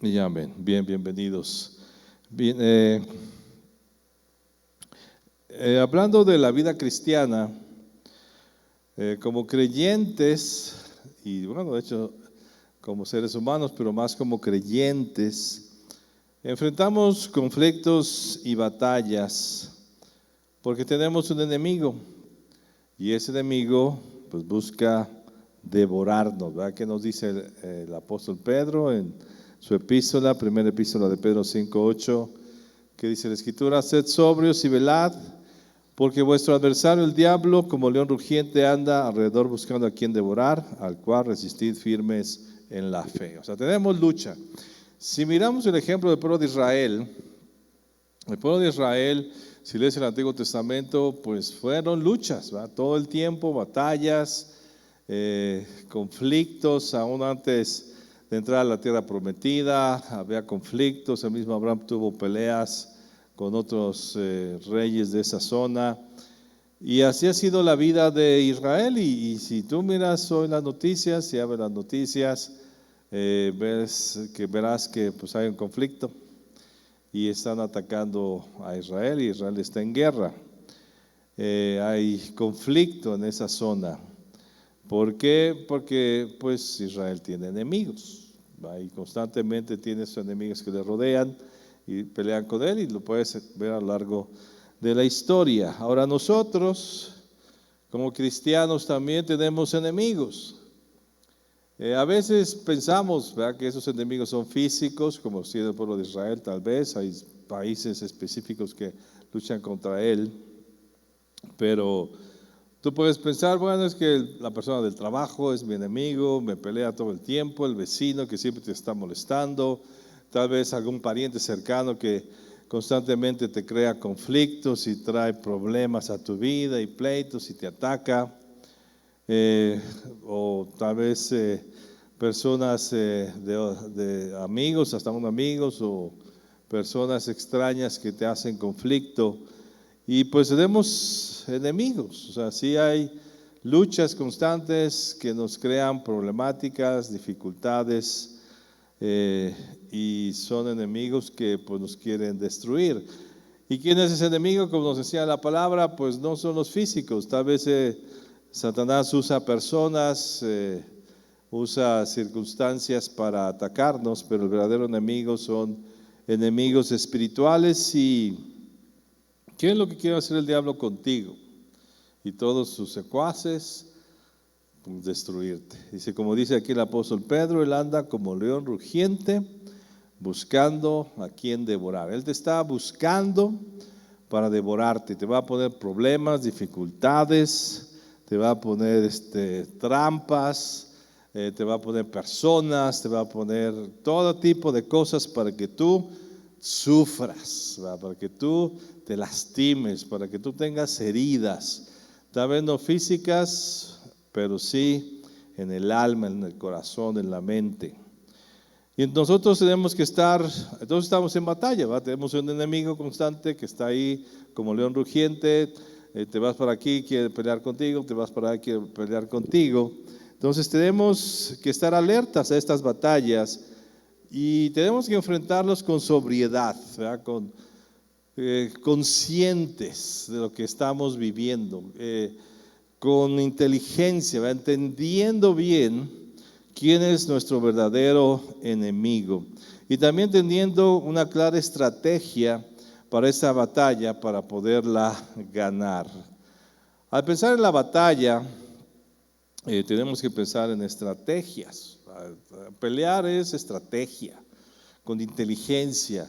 Y amén. Bien, bienvenidos. Bien, hablando de la vida cristiana, como creyentes, y bueno, de hecho, como seres humanos, pero más como creyentes, enfrentamos conflictos y batallas porque tenemos un enemigo y ese enemigo pues busca devorarnos, ¿verdad? ¿Qué nos dice el apóstol Pedro en su epístola, primera epístola de Pedro 5:8? Que dice la Escritura: sed sobrios y velad, porque vuestro adversario el diablo, como león rugiente, anda alrededor buscando a quien devorar, al cual resistid firmes en la fe. O sea, tenemos lucha. Si miramos el ejemplo del pueblo de Israel, si lees el Antiguo Testamento, pues fueron luchas, ¿verdad? Todo el tiempo, batallas, conflictos, aún antes de entrar a la tierra prometida, había conflictos. El mismo Abraham tuvo peleas con otros reyes de esa zona. Y así ha sido la vida de Israel. Y si tú miras hoy las noticias, si abres las noticias, verás que pues hay un conflicto y están atacando a Israel y Israel está en guerra. Hay conflicto en esa zona. ¿Por qué? Porque pues Israel tiene enemigos, ¿va? Y constantemente tiene sus enemigos que le rodean y pelean con él, y lo puedes ver a lo largo de la historia. Ahora nosotros, como cristianos, también tenemos enemigos. A veces pensamos, ¿verdad?, que esos enemigos son físicos, como si el pueblo de Israel, tal vez hay países específicos que luchan contra él, pero tú puedes pensar, bueno, es que la persona del trabajo es mi enemigo, me pelea todo el tiempo, el vecino que siempre te está molestando, tal vez algún pariente cercano que constantemente te crea conflictos y trae problemas a tu vida y pleitos y te ataca. O tal vez personas de amigos, hasta unos amigos, o personas extrañas que te hacen conflicto. Y pues tenemos enemigos, o sea, sí hay luchas constantes que nos crean problemáticas, dificultades, y son enemigos que pues nos quieren destruir. ¿Y quién es ese enemigo? Como nos decía la palabra, pues no son los físicos. Tal vez Satanás usa personas, usa circunstancias para atacarnos, pero el verdadero enemigo son enemigos espirituales. ¿Y qué es lo que quiere hacer el diablo contigo y todos sus secuaces? Pues destruirte. Dice, como dice aquí el apóstol Pedro, él anda como león rugiente buscando a quien devorar. Él te está buscando para devorarte. Te va a poner problemas, dificultades, te va a poner trampas, te va a poner personas, te va a poner todo tipo de cosas para que tú sufras, ¿verdad?, para que tú te lastimes, para que tú tengas heridas, tal vez no físicas, pero sí en el alma, en el corazón, en la mente. Y nosotros tenemos que estar, entonces estamos en batalla, ¿va? Tenemos un enemigo constante que está ahí como león rugiente, te vas para aquí, quiere pelear contigo, te vas para allá, quiere pelear contigo. Entonces tenemos que estar alertas a estas batallas y tenemos que enfrentarlos con sobriedad, ¿verdad?, conscientes de lo que estamos viviendo, con inteligencia, ¿verdad?, entendiendo bien quién es nuestro verdadero enemigo y también teniendo una clara estrategia para esa batalla, para poderla ganar. Al pensar en la batalla, tenemos que pensar en estrategias. Pelear es estrategia, con inteligencia.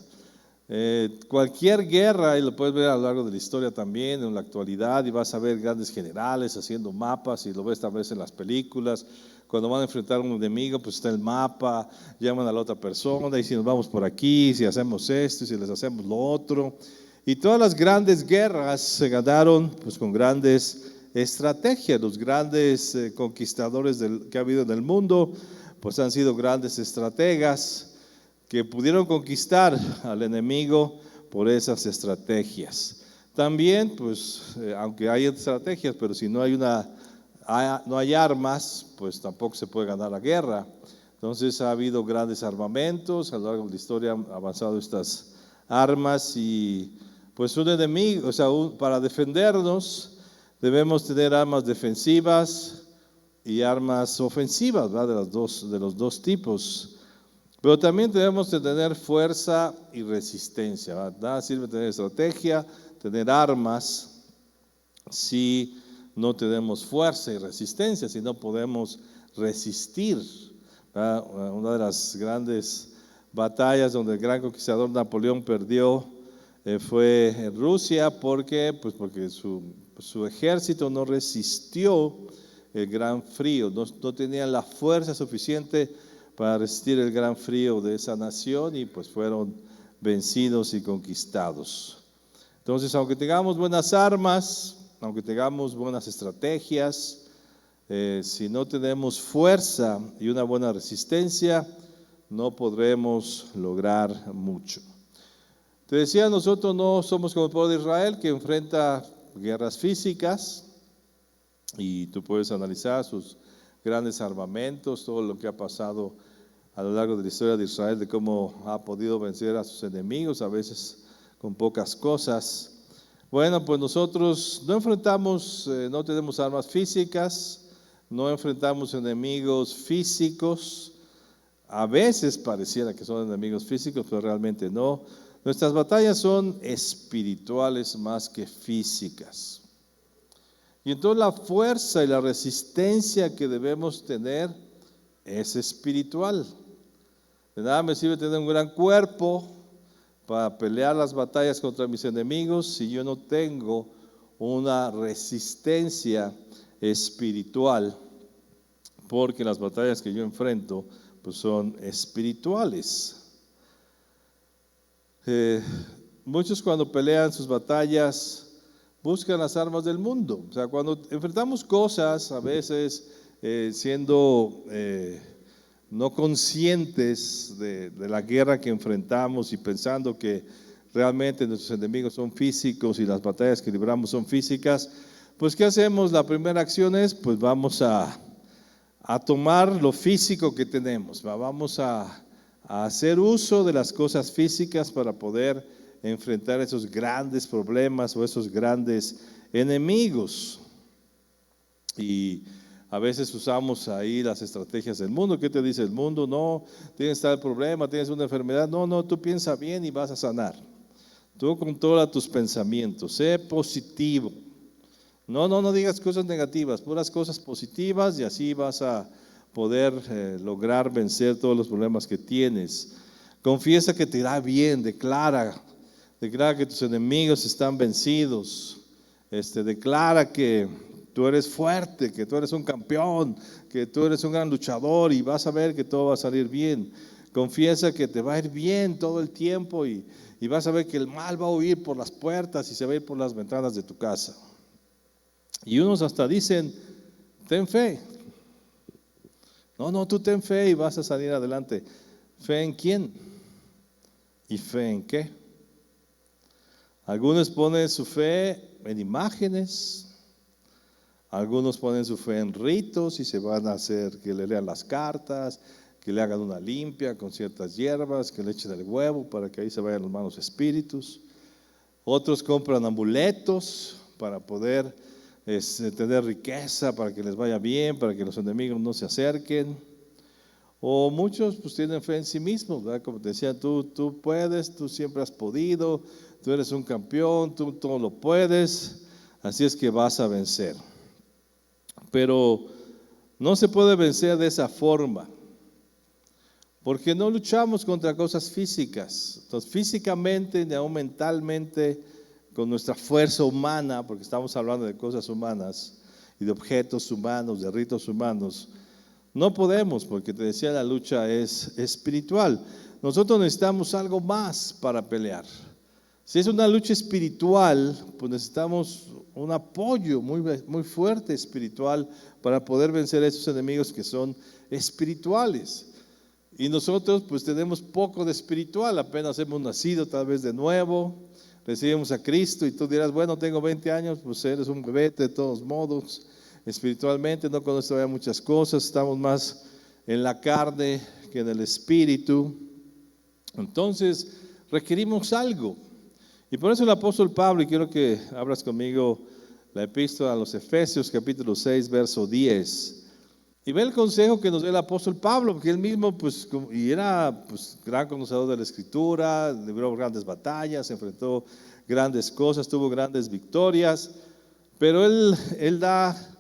Cualquier guerra, y lo puedes ver a lo largo de la historia también, en la actualidad, y vas a ver grandes generales haciendo mapas, y lo ves tal vez en las películas. Cuando van a enfrentar a un enemigo, pues está el mapa, llaman a la otra persona, y si nos vamos por aquí, si hacemos esto, y si les hacemos lo otro. Y todas las grandes guerras se ganaron pues con grandes estrategias. Los grandes conquistadores que ha habido en el mundo, pues han sido grandes estrategas que pudieron conquistar al enemigo por esas estrategias. También, pues, aunque hay estrategias, pero si no hay armas, pues tampoco se puede ganar la guerra. Entonces ha habido grandes armamentos, a lo largo de la historia han avanzado estas armas y pues un enemigo, o sea, para defendernos debemos tener armas defensivas y armas ofensivas, ¿verdad? De los dos tipos. Pero también debemos de tener fuerza y resistencia, ¿verdad? Nada sirve tener estrategia, tener armas, si no tenemos fuerza y resistencia, si no podemos resistir, ¿verdad? Una de las grandes batallas donde el gran conquistador Napoleón perdió fue en Rusia, porque su ejército no resistió el gran frío, no tenían la fuerza suficiente para resistir el gran frío de esa nación y pues fueron vencidos y conquistados. Entonces, aunque tengamos buenas armas, aunque tengamos buenas estrategias, si no tenemos fuerza y una buena resistencia, no podremos lograr mucho. Te decía, nosotros no somos como el pueblo de Israel que enfrenta guerras físicas, y tú puedes analizar sus grandes armamentos, todo lo que ha pasado a lo largo de la historia de Israel, de cómo ha podido vencer a sus enemigos, a veces con pocas cosas. Bueno, pues nosotros no enfrentamos, no tenemos armas físicas, no enfrentamos enemigos físicos. A veces pareciera que son enemigos físicos, pero realmente no. Nuestras batallas son espirituales más que físicas. Y entonces la fuerza y la resistencia que debemos tener es espiritual. De nada me sirve tener un gran cuerpo para pelear las batallas contra mis enemigos si yo no tengo una resistencia espiritual, porque las batallas que yo enfrento pues son espirituales. Muchos cuando pelean sus batallas buscan las armas del mundo. O sea, cuando enfrentamos cosas, a veces siendo no conscientes de la guerra que enfrentamos y pensando que realmente nuestros enemigos son físicos y las batallas que libramos son físicas, pues ¿qué hacemos? La primera acción es, pues vamos a tomar lo físico que tenemos, vamos a hacer uso de las cosas físicas para poder enfrentar esos grandes problemas o esos grandes enemigos. Y a veces usamos ahí las estrategias del mundo. ¿Qué te dice el mundo? No, tienes tal problema, tienes una enfermedad. No, tú piensa bien y vas a sanar. Tú controla tus pensamientos, sé positivo. No digas cosas negativas, puras cosas positivas y así vas a poder lograr vencer todos los problemas que tienes. Confiesa que te irá bien, declara que tus enemigos están vencidos, declara que tú eres fuerte, que tú eres un campeón, que tú eres un gran luchador y vas a ver que todo va a salir bien. Confiesa que te va a ir bien todo el tiempo y vas a ver que el mal va a huir por las puertas y se va a ir por las ventanas de tu casa. Y unos hasta dicen, ten fe. No, tú ten fe y vas a salir adelante. ¿Fe en quién? ¿Y fe en qué? Algunos ponen su fe en imágenes, algunos ponen su fe en ritos y se van a hacer que le lean las cartas, que le hagan una limpia con ciertas hierbas, que le echen el huevo para que ahí se vayan los malos espíritus. Otros compran amuletos para poder tener riqueza, para que les vaya bien, para que los enemigos no se acerquen. O muchos pues tienen fe en sí mismos, ¿verdad? Como te decía, tú puedes, tú siempre has podido, tú eres un campeón, tú todo lo puedes, así es que vas a vencer. Pero no se puede vencer de esa forma, porque no luchamos contra cosas físicas. Entonces, físicamente ni aún mentalmente, con nuestra fuerza humana, porque estamos hablando de cosas humanas y de objetos humanos, de ritos humanos, no podemos, porque te decía, la lucha es espiritual. Nosotros necesitamos algo más para pelear. Si es una lucha espiritual, pues necesitamos un apoyo muy fuerte espiritual para poder vencer a esos enemigos que son espirituales. Y nosotros pues tenemos poco de espiritual, apenas hemos nacido tal vez de nuevo, recibimos a Cristo y tú dirás, bueno, tengo 20 años, pues eres un bebé de todos modos. Espiritualmente no conoces todavía muchas cosas, estamos más en la carne, que en el espíritu, entonces requerimos algo. Y por eso el apóstol Pablo, y quiero que abras conmigo la epístola a los Efesios, capítulo 6, verso 10. Y ve el consejo que nos da el apóstol Pablo, porque él mismo, y era gran conocedor de la Escritura, libró grandes batallas, enfrentó grandes cosas, tuvo grandes victorias, pero él da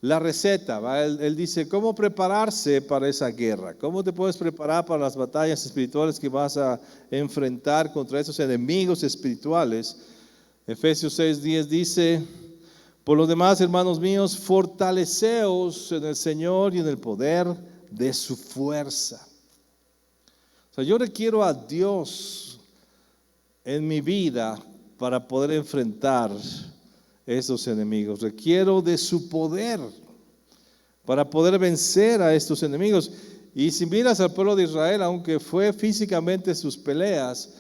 la receta, ¿va? Él dice cómo prepararse para esa guerra, cómo te puedes preparar para las batallas espirituales que vas a enfrentar contra esos enemigos espirituales. Efesios 6:10 dice: por lo demás, hermanos míos, fortaleceos en el Señor y en el poder de su fuerza. O sea, yo requiero a Dios en mi vida para poder enfrentar esos enemigos. Requiero de su poder para poder vencer a estos enemigos. Y si miras al pueblo de Israel, aunque fue físicamente sus peleas,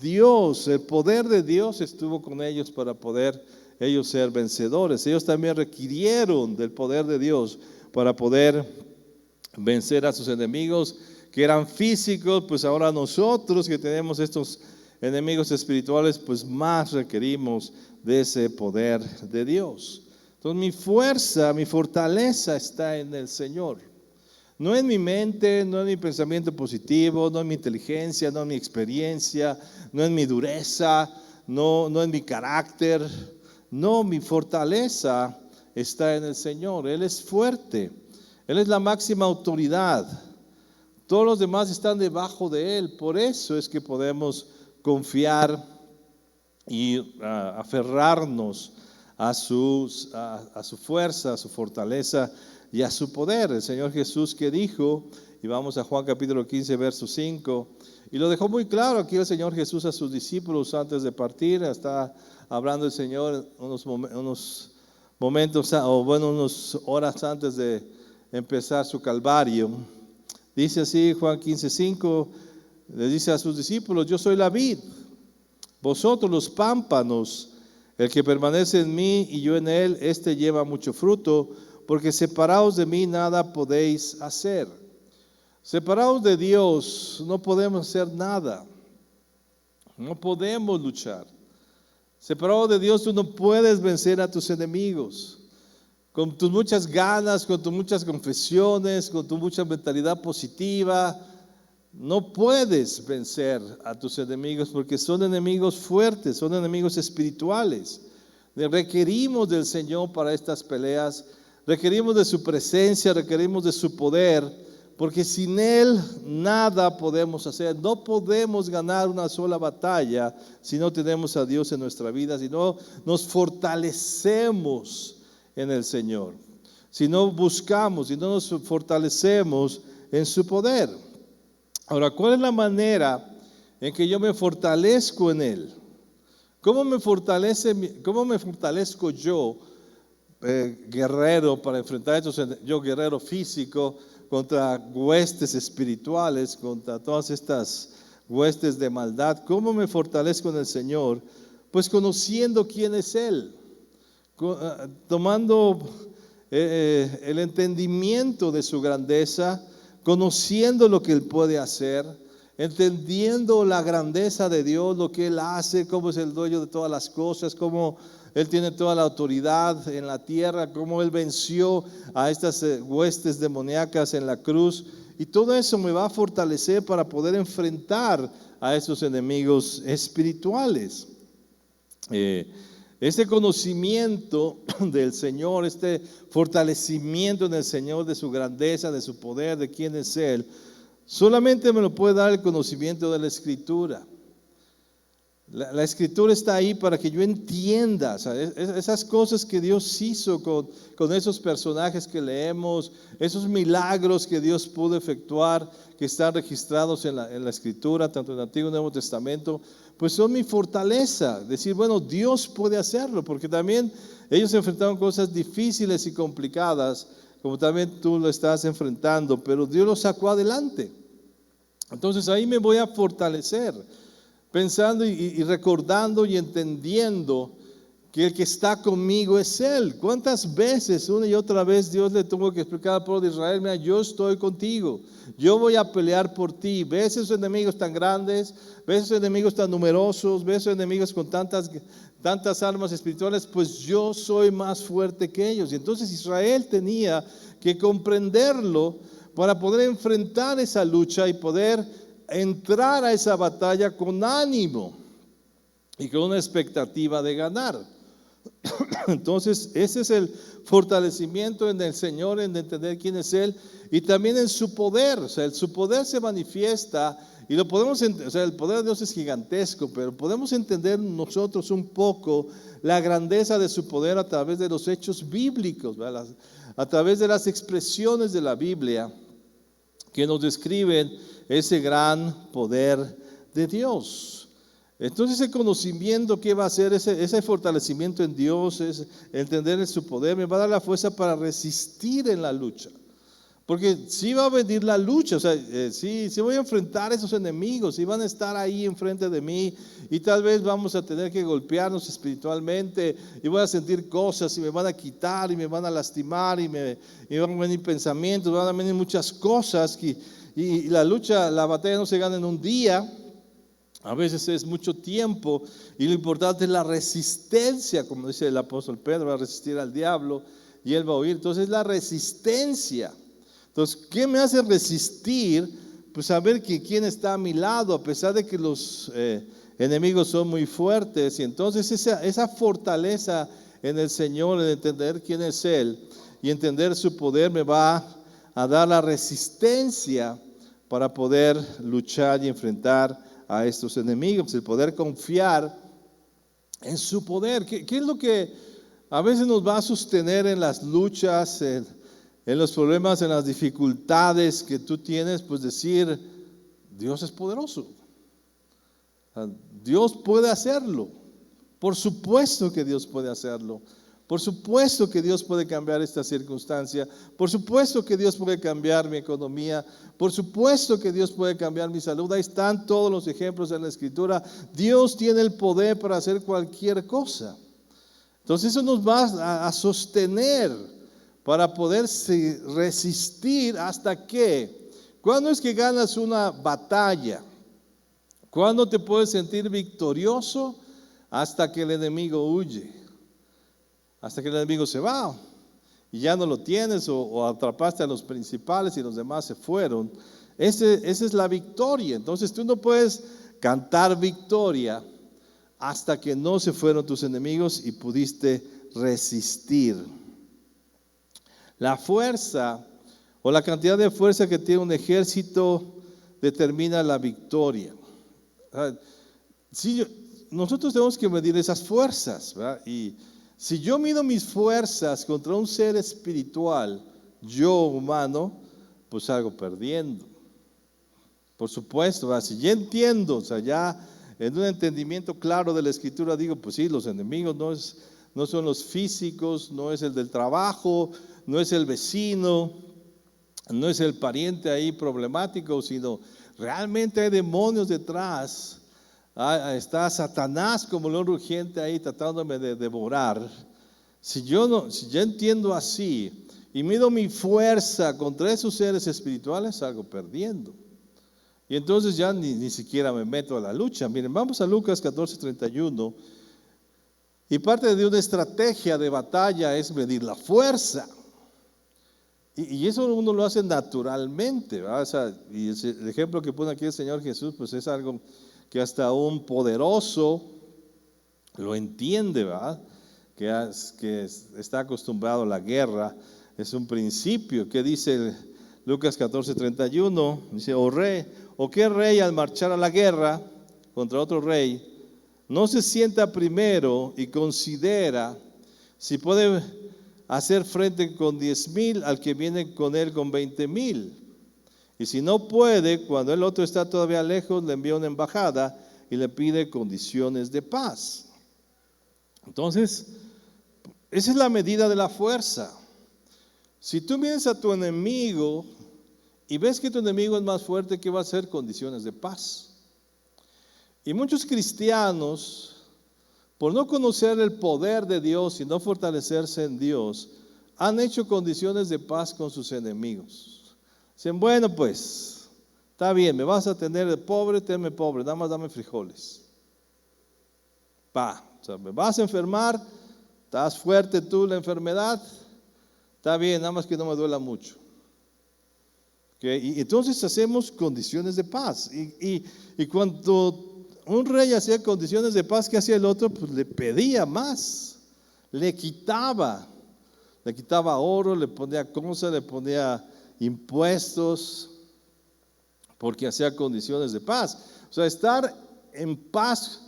Dios, el poder de Dios estuvo con ellos para poder ellos ser vencedores. Ellos también requirieron del poder de Dios para poder vencer a sus enemigos que eran físicos. Pues ahora nosotros que tenemos estos enemigos espirituales, pues más requerimos de ese poder de Dios. Entonces mi fuerza, mi fortaleza está en el Señor. No en mi mente, no en mi pensamiento positivo, no en mi inteligencia, no en mi experiencia, no en mi dureza, no en mi carácter. No, mi fortaleza está en el Señor. Él es fuerte. Él es la máxima autoridad. Todos los demás están debajo de Él. Por eso es que podemos confiar y aferrarnos a su fuerza, a su fortaleza y a su poder. El Señor Jesús que dijo, y vamos a Juan capítulo 15, verso 5, y lo dejó muy claro aquí el Señor Jesús a sus discípulos antes de partir. Está hablando el Señor unos momentos, unas horas antes de empezar su calvario. Dice así Juan 15:5, le dice a sus discípulos: yo soy la vid, vosotros los pámpanos. El que permanece en mí y yo en él, este lleva mucho fruto, porque separados de mí nada podéis hacer. Separados de Dios no podemos hacer nada, no podemos luchar. Separado de Dios tú no puedes vencer a tus enemigos. Con tus muchas ganas, con tus muchas confesiones, con tu mucha mentalidad positiva, no puedes vencer a tus enemigos porque son enemigos fuertes, son enemigos espirituales. Requerimos del Señor para estas peleas, requerimos de su presencia, requerimos de su poder, porque sin Él nada podemos hacer. No podemos ganar una sola batalla si no tenemos a Dios en nuestra vida, si no nos fortalecemos en el Señor, si no buscamos, si no nos fortalecemos en su poder. Ahora, ¿cuál es la manera en que yo me fortalezco en Él? ¿Cómo me fortalezco yo, guerrero, para enfrentar estos, yo guerrero físico, contra huestes espirituales, contra todas estas huestes de maldad? ¿Cómo me fortalezco en el Señor? Pues conociendo quién es Él, tomando el entendimiento de su grandeza, conociendo lo que Él puede hacer, entendiendo la grandeza de Dios, lo que Él hace, cómo es el dueño de todas las cosas, cómo Él tiene toda la autoridad en la tierra, cómo Él venció a estas huestes demoníacas en la cruz. Y todo eso me va a fortalecer para poder enfrentar a esos enemigos espirituales. Este conocimiento del Señor, este fortalecimiento en el Señor de su grandeza, de su poder, de quién es Él, solamente me lo puede dar el conocimiento de la Escritura. La Escritura está ahí para que yo entienda, ¿sabes? Esas cosas que Dios hizo con esos personajes que leemos, esos milagros que Dios pudo efectuar, que están registrados en la Escritura, tanto en el Antiguo y Nuevo Testamento, pues son mi fortaleza. Decir, bueno, Dios puede hacerlo, porque también ellos enfrentaron cosas difíciles y complicadas, como también tú lo estás enfrentando, pero Dios lo sacó adelante. Entonces ahí me voy a fortalecer, pensando y recordando y entendiendo que el que está conmigo es Él. ¿Cuántas veces, una y otra vez, Dios le tuvo que explicar al pueblo de Israel: mira, yo estoy contigo, yo voy a pelear por ti? ¿Ves esos enemigos tan grandes? ¿Ves esos enemigos tan numerosos? ¿Ves esos enemigos con tantas armas espirituales? Pues yo soy más fuerte que ellos. Y entonces Israel tenía que comprenderlo para poder enfrentar esa lucha y poder entrar a esa batalla con ánimo y con una expectativa de ganar. Entonces, ese es el fortalecimiento en el Señor, en entender quién es Él, y también en su poder. O sea, su poder se manifiesta y lo podemos entender. O sea, el poder de Dios es gigantesco, pero podemos entender nosotros un poco la grandeza de su poder a través de los hechos bíblicos, ¿verdad? A través de las expresiones de la Biblia que nos describen ese gran poder de Dios. Entonces ese conocimiento que va a hacer, ese fortalecimiento en Dios, es entender su poder, me va a dar la fuerza para resistir en la lucha. Porque sí va a venir la lucha, o sea, sí voy a enfrentar a esos enemigos, sí van a estar ahí enfrente de mí, y tal vez vamos a tener que golpearnos espiritualmente, y voy a sentir cosas, y me van a quitar, y me van a lastimar, y van a venir pensamientos, van a venir muchas cosas, y la lucha, la batalla no se gana en un día. A veces es mucho tiempo, y lo importante es la resistencia, como dice el apóstol Pedro: va a resistir al diablo y él va a huir. Entonces la resistencia. Entonces, ¿qué me hace resistir? Pues saber que quién está a mi lado, a pesar de que los enemigos son muy fuertes. Y entonces esa fortaleza en el Señor, en entender quién es Él y entender su poder, me va a dar la resistencia para poder luchar y enfrentar a estos enemigos, el poder confiar en su poder. ¿Qué es lo que a veces nos va a sostener en las luchas, en los problemas, en las dificultades que tú tienes? Pues decir: Dios es poderoso, Dios puede hacerlo. Por supuesto que Dios puede hacerlo. Por supuesto que Dios puede cambiar esta circunstancia. Por supuesto que Dios puede cambiar mi economía. Por supuesto que Dios puede cambiar mi salud. Ahí están todos los ejemplos en la Escritura. Dios tiene el poder para hacer cualquier cosa. Entonces eso nos va a sostener para poder resistir. ¿Hasta qué? ¿Cuándo es que ganas una batalla? ¿Cuándo te puedes sentir victorioso? Hasta que el enemigo huye. Hasta que el enemigo se va y ya no lo tienes, o atrapaste a los principales y los demás se fueron. Esa es la victoria. Entonces tú no puedes cantar victoria hasta que no se fueron tus enemigos y pudiste resistir. La fuerza o la cantidad de fuerza que tiene un ejército determina la victoria. Nosotros tenemos que medir esas fuerzas, ¿verdad? Y si yo mido mis fuerzas contra un ser espiritual, yo humano, pues salgo perdiendo. Por supuesto, ¿verdad? Si ya entiendo, o sea, ya en un entendimiento claro de la Escritura, digo: pues sí, los enemigos no son los físicos, no es el del trabajo, no es el vecino, no es el pariente ahí problemático, sino realmente hay demonios detrás. Está Satanás como león rugiente ahí tratándome de devorar. Si yo entiendo así y mido mi fuerza contra esos seres espirituales, salgo perdiendo. Y entonces ya ni siquiera me meto a la lucha. Miren, vamos a Lucas 14:31. Y parte de una estrategia de batalla es medir la fuerza. Y eso uno lo hace naturalmente, ¿verdad? O sea, y el ejemplo que pone aquí el Señor Jesús, pues es algo que hasta un poderoso lo entiende, ¿verdad? Que está acostumbrado a la guerra. Es un principio. ¿Qué dice Lucas 14:31? Dice: o qué rey al marchar a la guerra contra otro rey no se sienta primero y considera si puede hacer frente con 10,000 al que viene con él con 20,000. Y si no puede, cuando el otro está todavía lejos, le envía una embajada y le pide condiciones de paz. Entonces, esa es la medida de la fuerza. Si tú mides a tu enemigo y ves que tu enemigo es más fuerte, ¿qué va a hacer? Condiciones de paz. Y muchos cristianos por no conocer el poder de Dios y no fortalecerse en Dios, han hecho condiciones de paz con sus enemigos. Dicen, bueno, pues, está bien, me vas a tener de pobre, tenme pobre, nada más dame frijoles. O sea, me vas a enfermar, estás fuerte tú la enfermedad, está bien, nada más que no me duela mucho. ¿Okay? Y entonces hacemos condiciones de paz. Y cuando un rey hacía condiciones de paz, ¿qué hacía el otro? Pues le pedía más, le quitaba oro, le ponía cosas, le ponía impuestos, porque hacía condiciones de paz. O sea, estar en paz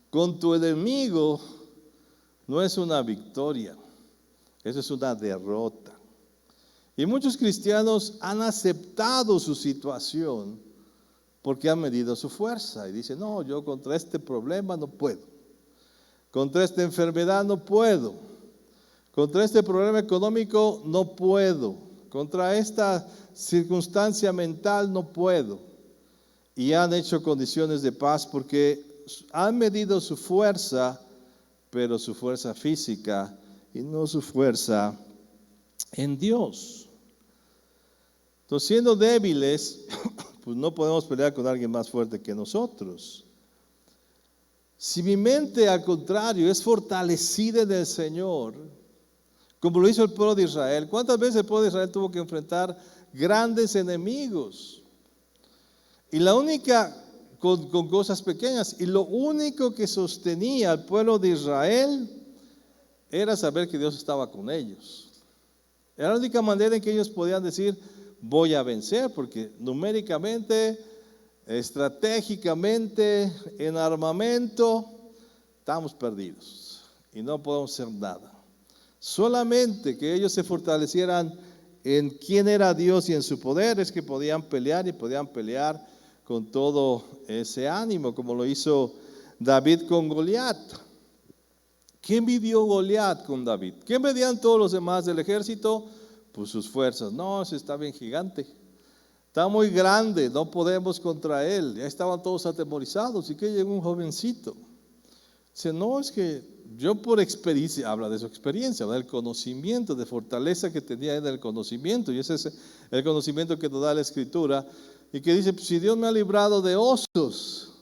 con tu enemigo no es una victoria, eso es una derrota. Y muchos cristianos han aceptado su situación porque han medido su fuerza y dicen, no, yo contra este problema no puedo, contra esta enfermedad no puedo, contra este problema económico no puedo, contra esta circunstancia mental no puedo. Y han hecho condiciones de paz porque han medido su fuerza, pero su fuerza física y no su fuerza en Dios. Entonces, siendo débiles, pues no podemos pelear con alguien más fuerte que nosotros. Si mi mente, al contrario, es fortalecida en el Señor, como lo hizo el pueblo de Israel, ¿cuántas veces el pueblo de Israel tuvo que enfrentar grandes enemigos? Y la única, con cosas pequeñas, y lo único que sostenía al pueblo de Israel era saber que Dios estaba con ellos. Era la única manera en que ellos podían decir, voy a vencer, porque numéricamente, estratégicamente, en armamento, estamos perdidos y no podemos hacer nada. Solamente que ellos se fortalecieran en quién era Dios y en su poder es que podían pelear y podían pelear con todo ese ánimo, como lo hizo David con Goliat. ¿Qué midió Goliat con David? ¿Qué medían todos los demás del ejército? Pues sus fuerzas. No, ese está bien gigante, está muy grande, no podemos contra él. Ya estaban todos atemorizados. ¿Y que llegó un jovencito? Dice, no, es que yo por experiencia, habla de su experiencia, del conocimiento, de fortaleza que tenía en el conocimiento. Y ese es el conocimiento que nos da la Escritura. Y que dice, pues, si Dios me ha librado de osos,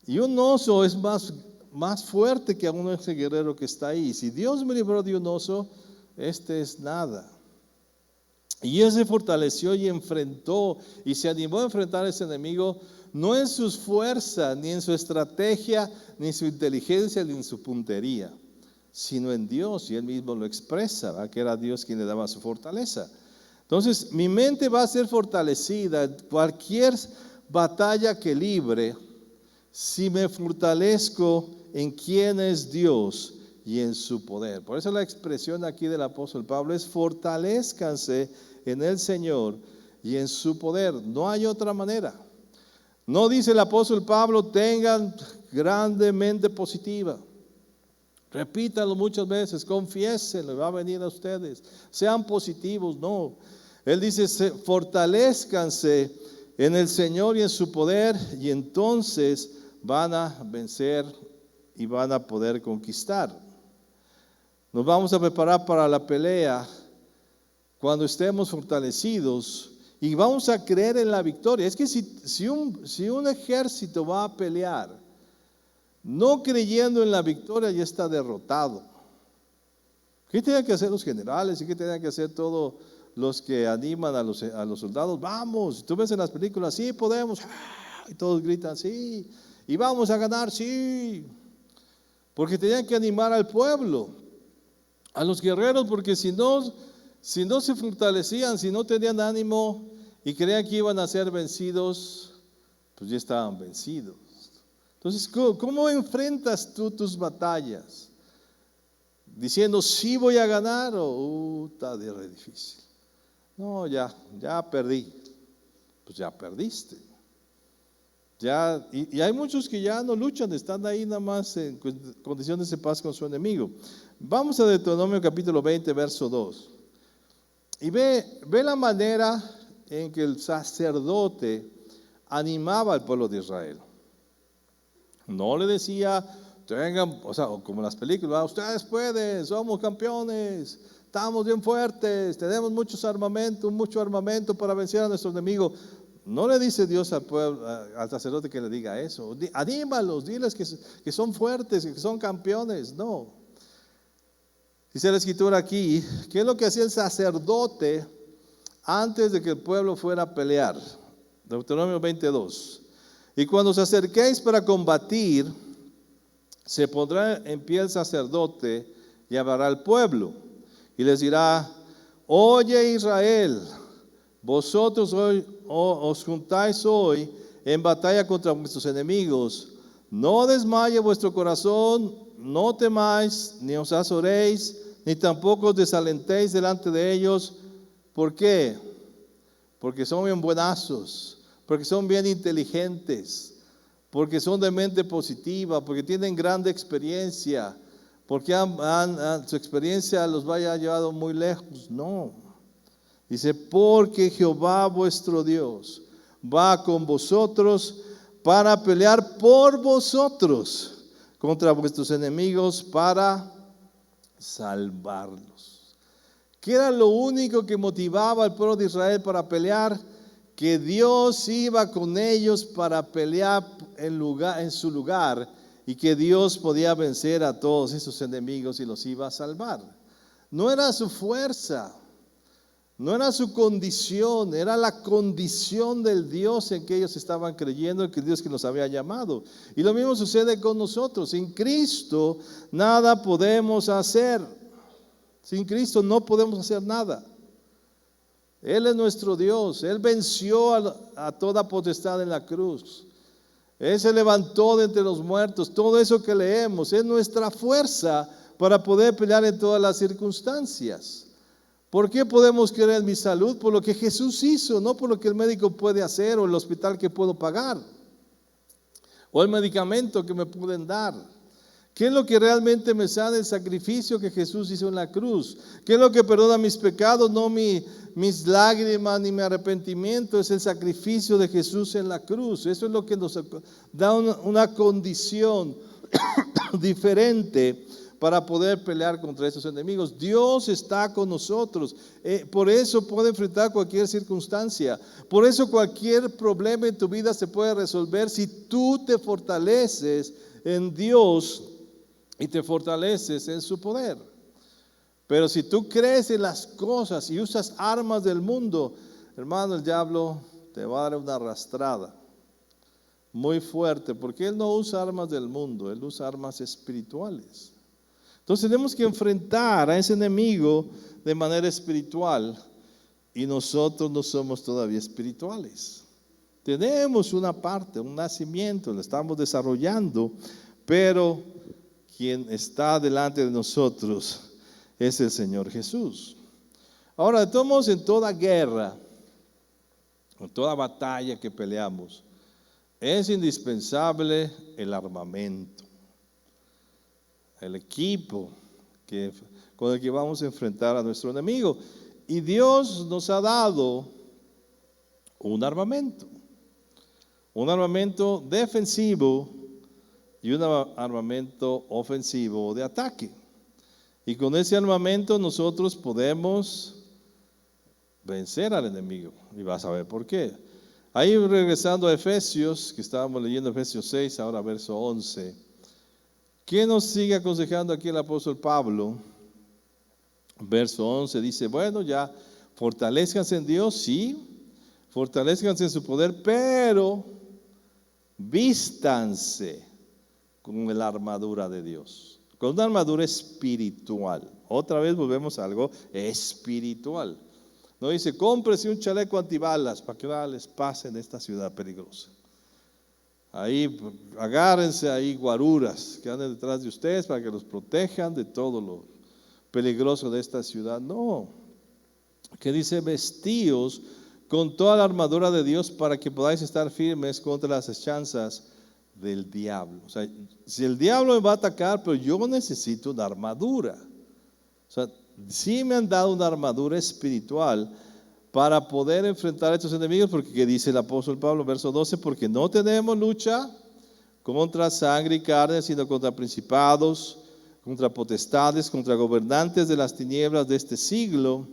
y un oso es más fuerte que aún ese guerrero que está ahí. Si Dios me libró de un oso, este es nada. Y él se fortaleció y enfrentó y se animó a enfrentar a ese enemigo, no en sus fuerzas, ni en su estrategia, ni en su inteligencia, ni en su puntería, sino en Dios. Y él mismo lo expresa, ¿verdad? Que era Dios quien le daba su fortaleza. Entonces, mi mente va a ser fortalecida en cualquier batalla que libre si me fortalezco en quién es Dios y en su poder. Por eso la expresión aquí del apóstol Pablo es fortalezcanse en el Señor y en su poder. No hay otra manera. No dice el apóstol Pablo, tengan grandemente positiva. Repítanlo muchas veces, confiésenlo, va a venir a ustedes. Sean positivos, no. Él dice, fortalezcanse en el Señor y en su poder, y entonces van a vencer y van a poder conquistar. Nos vamos a preparar para la pelea cuando estemos fortalecidos y vamos a creer en la victoria. Es que si un ejército va a pelear no creyendo en la victoria, ya está derrotado. ¿Qué tenían que hacer los generales? ¿Y qué tenían que hacer todos los que animan a los soldados? Vamos, tú ves en las películas, sí podemos, y todos gritan, sí, y vamos a ganar, sí, porque tenían que animar al pueblo, a los guerreros, porque si no se fortalecían, si no tenían ánimo y creían que iban a ser vencidos, pues ya estaban vencidos. Entonces, ¿cómo enfrentas tú tus batallas? Diciendo, sí voy a ganar, o está de difícil. No, ya perdí. Pues ya perdiste. Y hay muchos que ya no luchan, están ahí nada más en condiciones de paz con su enemigo. Vamos a Deuteronomio capítulo 20, verso 2. Y ve la manera en que el sacerdote animaba al pueblo de Israel. No le decía, tengan, o sea, como en las películas, ustedes pueden, somos campeones, estamos bien fuertes, tenemos mucho armamento para vencer a nuestros enemigos. No le dice Dios al pueblo, al sacerdote que le diga eso. Anímalos, diles que son fuertes, que son campeones. No. Dice la escritura aquí, ¿qué es lo que hacía el sacerdote antes de que el pueblo fuera a pelear? Deuteronomio 22. Y cuando os acerquéis para combatir, se pondrá en pie el sacerdote y hablará al pueblo. Y les dirá, oye Israel, vosotros hoy os juntáis hoy en batalla contra vuestros enemigos. No desmaye vuestro corazón, no temáis, ni os azoréis, ni tampoco os desalentéis delante de ellos. ¿Por qué? Porque son bien buenazos, porque son bien inteligentes, porque son de mente positiva, porque tienen grande experiencia, porque su experiencia los haya llevado muy lejos. No. Dice, porque Jehová vuestro Dios va con vosotros para pelear por vosotros contra vuestros enemigos para salvarlos. ¿Qué era lo único que motivaba al pueblo de Israel para pelear? Que Dios iba con ellos para pelear en su lugar y que Dios podía vencer a todos esos enemigos y los iba a salvar. No era su fuerza, no era su condición, era la condición del Dios en que ellos estaban creyendo, que Dios que los había llamado. Y lo mismo sucede con nosotros. Sin Cristo nada podemos hacer. Sin Cristo no podemos hacer nada. Él es nuestro Dios. Él venció a toda potestad en la cruz. Él se levantó de entre los muertos. Todo eso que leemos es nuestra fuerza para poder pelear en todas las circunstancias. ¿Por qué podemos creer en mi salud? Por lo que Jesús hizo, no por lo que el médico puede hacer o el hospital que puedo pagar o el medicamento que me pueden dar. ¿Qué es lo que realmente me sana? El sacrificio que Jesús hizo en la cruz. ¿Qué es lo que perdona mis pecados? No mis lágrimas ni mi arrepentimiento, es el sacrificio de Jesús en la cruz. Eso es lo que nos da una condición diferente para poder pelear contra esos enemigos. Dios está con nosotros. Por eso puede enfrentar cualquier circunstancia. Por eso cualquier problema en tu vida se puede resolver si tú te fortaleces en Dios y te fortaleces en su poder. Pero si tú crees en las cosas y usas armas del mundo, hermano, el diablo te va a dar una arrastrada muy fuerte, porque él no usa armas del mundo, él usa armas espirituales. Entonces tenemos que enfrentar a ese enemigo de manera espiritual y nosotros no somos todavía espirituales. Tenemos una parte, un nacimiento, lo estamos desarrollando, pero quien está delante de nosotros es el Señor Jesús. Ahora, de todos modos, en toda guerra, en toda batalla que peleamos, es indispensable el armamento, el equipo con el que vamos a enfrentar a nuestro enemigo. Y Dios nos ha dado un armamento defensivo y un armamento ofensivo de ataque. Y con ese armamento nosotros podemos vencer al enemigo. Y vas a ver por qué. Ahí regresando a Efesios, que estábamos leyendo Efesios 6, ahora verso 11. ¿Qué nos sigue aconsejando aquí el apóstol Pablo? Verso 11 dice, bueno, ya fortalezcanse en Dios, sí, fortalezcanse en su poder, pero vístanse con la armadura de Dios, con una armadura espiritual. Otra vez volvemos a algo espiritual. No dice, cómprese un chaleco antibalas para que nada les pase en esta ciudad peligrosa. Ahí agárrense ahí guaruras que anden detrás de ustedes para que los protejan de todo lo peligroso de esta ciudad. No, que dice vestíos con toda la armadura de Dios para que podáis estar firmes contra las acechanzas del diablo. O sea, si el diablo me va a atacar, pero yo necesito una armadura. O sea, sí me han dado una armadura espiritual para poder enfrentar a estos enemigos, porque ¿qué dice el apóstol Pablo, verso 12? Porque no tenemos lucha contra sangre y carne, sino contra principados, contra potestades, contra gobernantes de las tinieblas de este siglo,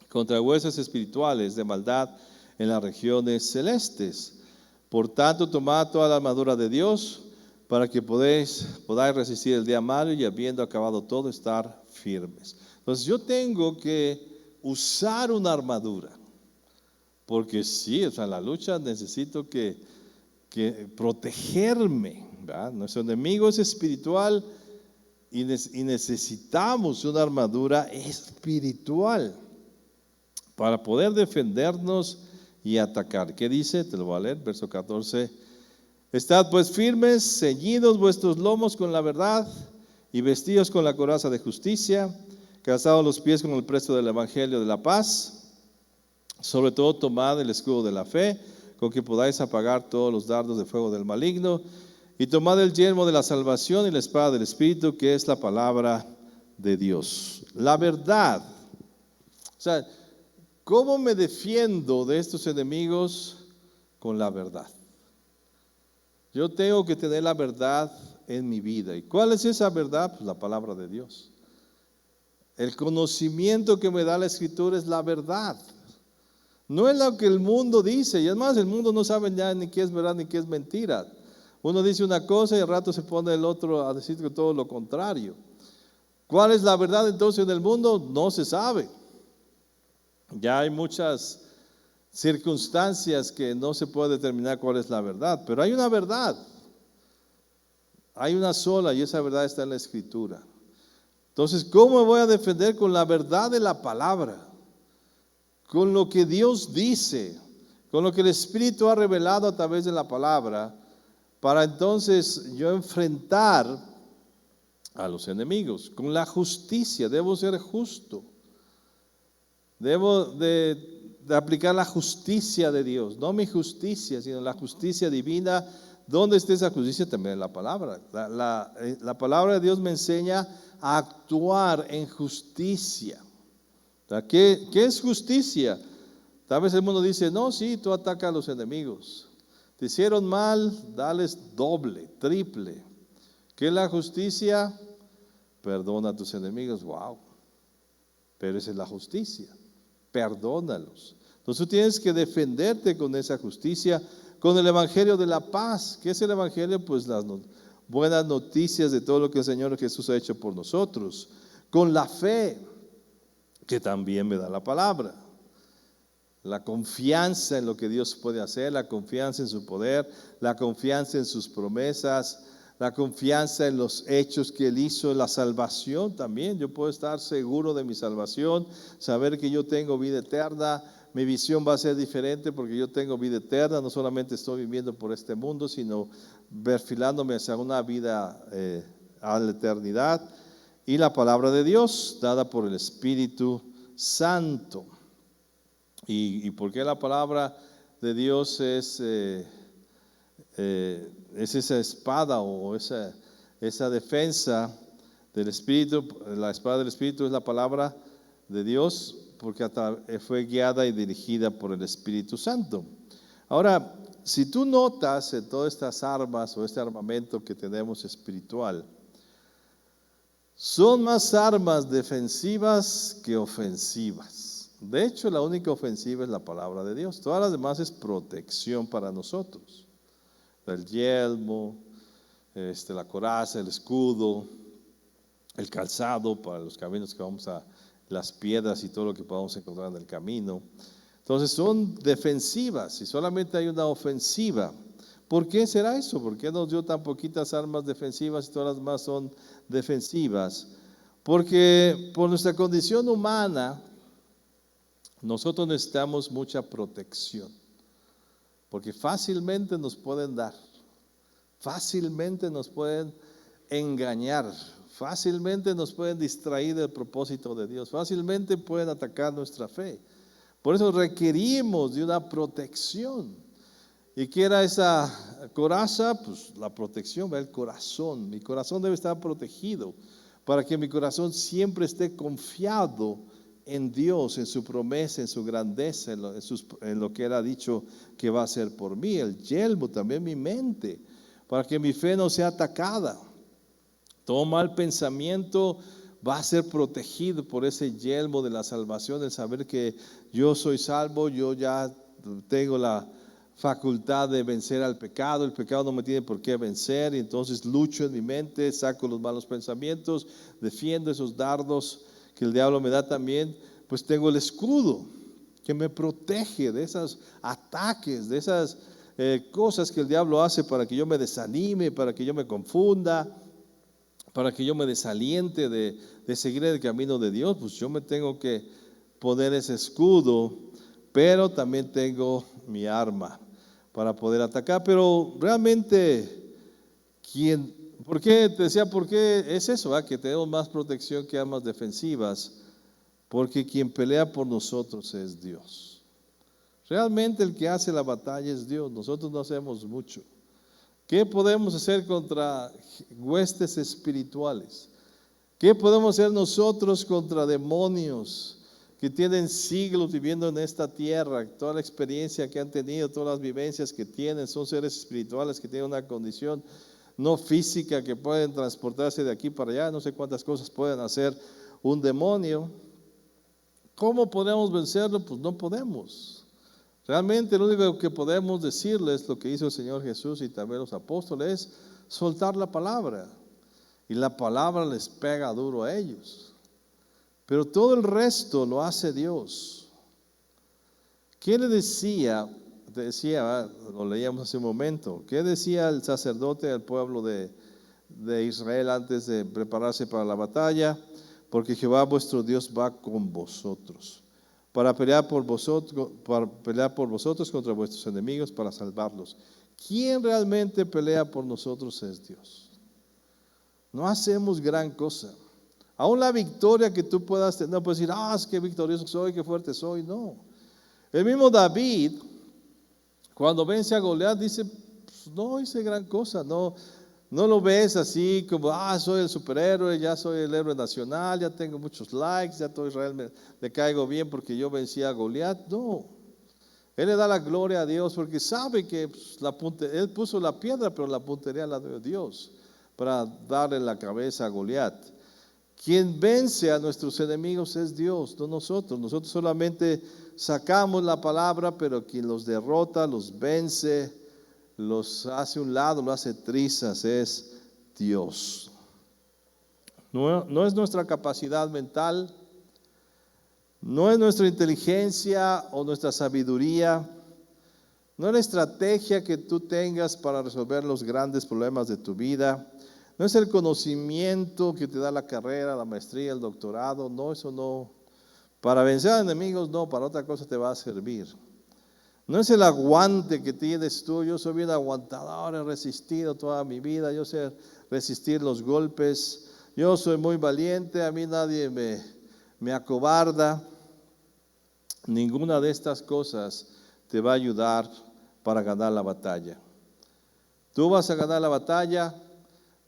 contra huestes espirituales de maldad en las regiones celestes. Por tanto, tomad toda la armadura de Dios para que podáis resistir el día malo y habiendo acabado todo, estar firmes. Entonces yo tengo que usar una armadura, porque sí, o sea, en la lucha necesito que protegerme, ¿verdad? Nuestro enemigo es espiritual y necesitamos una armadura espiritual para poder defendernos y atacar. ¿Qué dice? Te lo voy a leer, verso 14. Estad pues firmes, ceñidos vuestros lomos con la verdad y vestidos con la coraza de justicia, calzados los pies con el presto del evangelio de la paz. Sobre todo tomad el escudo de la fe, con que podáis apagar todos los dardos de fuego del maligno, y tomad el yelmo de la salvación y la espada del Espíritu, que es la palabra de Dios. La verdad. O sea, ¿cómo me defiendo de estos enemigos? Con la verdad. Yo tengo que tener la verdad en mi vida. ¿Y cuál es esa verdad? Pues la palabra de Dios. El conocimiento que me da la Escritura es la verdad. No es lo que el mundo dice. Y además el mundo no sabe ya ni qué es verdad ni qué es mentira. Uno dice una cosa y al rato se pone el otro a decir que todo lo contrario. ¿Cuál es la verdad entonces en el mundo? No se sabe. Ya hay muchas circunstancias que no se puede determinar cuál es la verdad, pero hay una verdad. Hay una sola y esa verdad está en la Escritura. Entonces, ¿cómo me voy a defender? Con la verdad de la palabra, con lo que Dios dice, con lo que el Espíritu ha revelado a través de la palabra, para entonces yo enfrentar a los enemigos. Con la justicia, debo ser justo. Debo de aplicar la justicia de Dios, no mi justicia, sino la justicia divina. ¿Dónde está esa justicia? También en la palabra. La palabra de Dios me enseña a actuar en justicia. ¿Qué es justicia? Tal vez el mundo dice, no, sí, tú atacas a los enemigos. Te hicieron mal, dales doble, triple. ¿Qué es la justicia? Perdona a tus enemigos. Wow. Pero esa es la justicia. Perdónalos. Entonces tú tienes que defenderte con esa justicia, con el evangelio de la paz. ¿Qué es el evangelio? Pues las buenas noticias de todo lo que el Señor Jesús ha hecho por nosotros. Con la fe, que también me da la palabra. La confianza en lo que Dios puede hacer, la confianza en su poder, la confianza en sus promesas, la confianza en los hechos que Él hizo, la salvación también. Yo puedo estar seguro de mi salvación, saber que yo tengo vida eterna. Mi visión va a ser diferente porque yo tengo vida eterna. No solamente estoy viviendo por este mundo, sino perfilándome hacia una vida a la eternidad. Y la palabra de Dios, dada por el Espíritu Santo. ¿Y por qué la palabra de Dios es esa espada o esa defensa del Espíritu? La espada del Espíritu es la palabra de Dios porque fue guiada y dirigida por el Espíritu Santo. Ahora, si tú notas en todas estas armas o este armamento que tenemos espiritual, son más armas defensivas que ofensivas. De hecho, la única ofensiva es la palabra de Dios. Todas las demás es protección para nosotros. El yelmo, la coraza, el escudo, el calzado para los caminos que vamos a, las piedras y todo lo que podamos encontrar en el camino. Entonces son defensivas y solamente hay una ofensiva. ¿Por qué será eso? ¿Por qué nos dio tan poquitas armas defensivas y todas las demás son defensivas? Porque por nuestra condición humana, nosotros necesitamos mucha protección. Porque fácilmente nos pueden dar, fácilmente nos pueden engañar, fácilmente nos pueden distraer del propósito de Dios, fácilmente pueden atacar nuestra fe. Por eso requerimos de una protección. ¿Y qué era esa coraza? Pues la protección, el corazón. Mi corazón debe estar protegido para que mi corazón siempre esté confiado en Dios, en su promesa, en su grandeza, en lo que Él ha dicho que va a hacer por mí. El yelmo, también mi mente, para que mi fe no sea atacada. Todo mal pensamiento va a ser protegido por ese yelmo de la salvación, el saber que yo soy salvo, yo ya tengo la facultad de vencer al pecado, el pecado no me tiene por qué vencer, y entonces lucho en mi mente, saco los malos pensamientos, defiendo esos dardos que el diablo me da también, pues tengo el escudo que me protege de esos ataques, de esas cosas que el diablo hace para que yo me desanime, para que yo me confunda, para que yo me desaliente de seguir el camino de Dios. Pues yo me tengo que poner ese escudo, pero también tengo mi arma para poder atacar. Pero realmente, ¿por qué? Te decía, ¿por qué es eso? Que tenemos más protección que armas defensivas, porque quien pelea por nosotros es Dios. Realmente el que hace la batalla es Dios, nosotros no hacemos mucho. ¿Qué podemos hacer contra huestes espirituales? ¿Qué podemos hacer nosotros contra demonios que tienen siglos viviendo en esta tierra? Toda la experiencia que han tenido, todas las vivencias que tienen, son seres espirituales que tienen una condición no física, que pueden transportarse de aquí para allá. No sé cuántas cosas pueden hacer un demonio. ¿Cómo podemos vencerlo? Pues no podemos. Realmente lo único que podemos decirles, lo que hizo el Señor Jesús y también los apóstoles, es soltar la palabra. Y la palabra les pega duro a ellos. Pero todo el resto lo hace Dios. ¿Qué le decía? Lo leíamos hace un momento. ¿Qué decía el sacerdote al pueblo de Israel antes de prepararse para la batalla? Porque Jehová vuestro Dios va con vosotros para pelear por vosotros contra vuestros enemigos, para salvarlos. ¿Quién realmente pelea por nosotros? Es Dios. No hacemos gran cosa. Aún la victoria que tú puedas tener, no puedes decir, es que victorioso soy, que fuerte soy. No. El mismo David, cuando vence a Goliat, dice, pues, no hice gran cosa. No lo ves así como, soy el superhéroe, ya soy el héroe nacional, ya tengo muchos likes, ya todo Israel le caigo bien porque yo vencí a Goliat. No, él le da la gloria a Dios porque sabe que él puso la piedra, pero la puntería la dio Dios para darle la cabeza a Goliat. Quien vence a nuestros enemigos es Dios, no nosotros. Nosotros solamente sacamos la palabra, pero quien los derrota, los vence, los hace a un lado, los hace trizas, es Dios. No es nuestra capacidad mental, no es nuestra inteligencia o nuestra sabiduría, no es la estrategia que tú tengas para resolver los grandes problemas de tu vida, no es el conocimiento que te da la carrera, la maestría, el doctorado, no, eso no. Para vencer a enemigos, no, para otra cosa te va a servir. No es el aguante que tienes tú. Yo soy bien aguantador, he resistido toda mi vida, yo sé resistir los golpes, yo soy muy valiente, a mí nadie me acobarda. Ninguna de estas cosas te va a ayudar para ganar la batalla. Tú vas a ganar la batalla,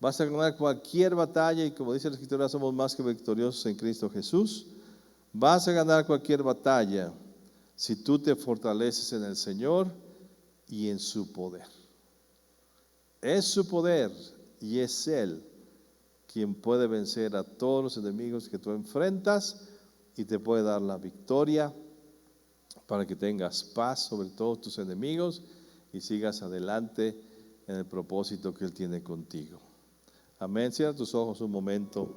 vas a ganar cualquier batalla, y como dice la Escritura, somos más que victoriosos en Cristo Jesús. Vas a ganar cualquier batalla si tú te fortaleces en el Señor y en su poder. Es su poder y es Él quien puede vencer a todos los enemigos que tú enfrentas y te puede dar la victoria para que tengas paz sobre todos tus enemigos y sigas adelante en el propósito que Él tiene contigo. Amén. Cierra tus ojos un momento.